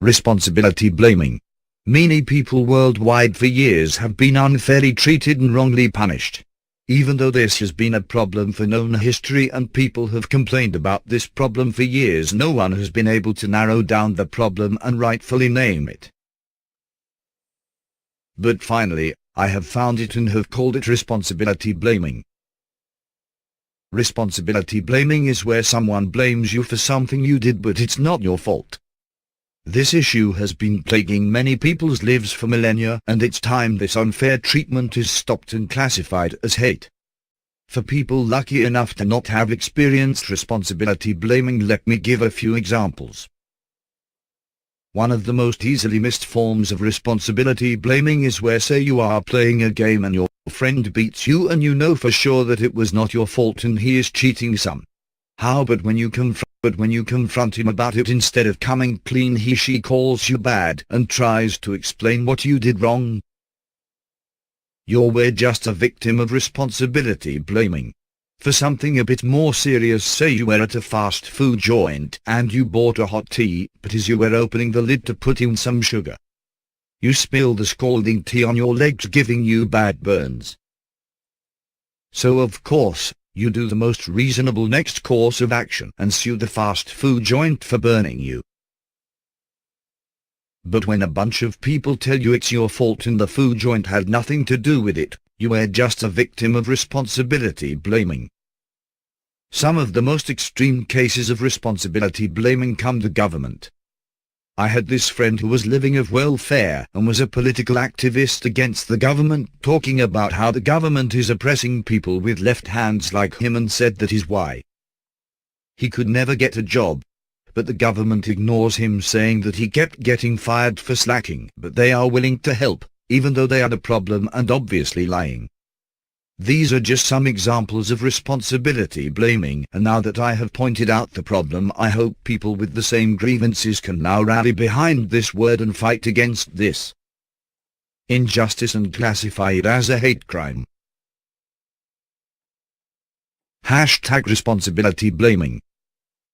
Responsibility blaming. Many people worldwide for years have been unfairly treated and wrongly punished. Even though this has been a problem for known history and people have complained about this problem for years, no one has been able to narrow down the problem and rightfully name it. But finally, I have found it and have called it responsibility blaming. Responsibility blaming is where someone blames you for something you did but it's not your fault. This issue has been plaguing many people's lives for millennia, and it's time this unfair treatment is stopped and classified as hate. For people lucky enough to not have experienced responsibility blaming, let me give a few examples. One of the most easily missed forms of responsibility blaming is where, say, you are playing a game and your friend beats you and you know for sure that it was not your fault and he is cheating somehow, but when you confront him about it, instead of coming clean, he/she calls you bad and tries to explain what you did wrong. You're just a victim of responsibility blaming. For something a bit more serious, say you were at a fast food joint and you bought a hot tea, but as you were opening the lid to put in some sugar, you spilled the scalding tea on your legs, giving you bad burns. So of course, you do the most reasonable next course of action and sue the fast food joint for burning you. But when a bunch of people tell you it's your fault and the food joint had nothing to do with it, you are just a victim of responsibility blaming. Some of the most extreme cases of responsibility blaming come to government. I had this friend who was living off welfare and was a political activist against the government, talking about how the government is oppressing people with left hands like him, and said that is why he could never get a job. But the government ignores him, saying that he kept getting fired for slacking, but they are willing to help, even though they had a problem, and obviously lying. These are just some examples of responsibility blaming, and now that I have pointed out the problem, I hope people with the same grievances can now rally behind this word and fight against this injustice and classify it as a hate crime. #responsibility blaming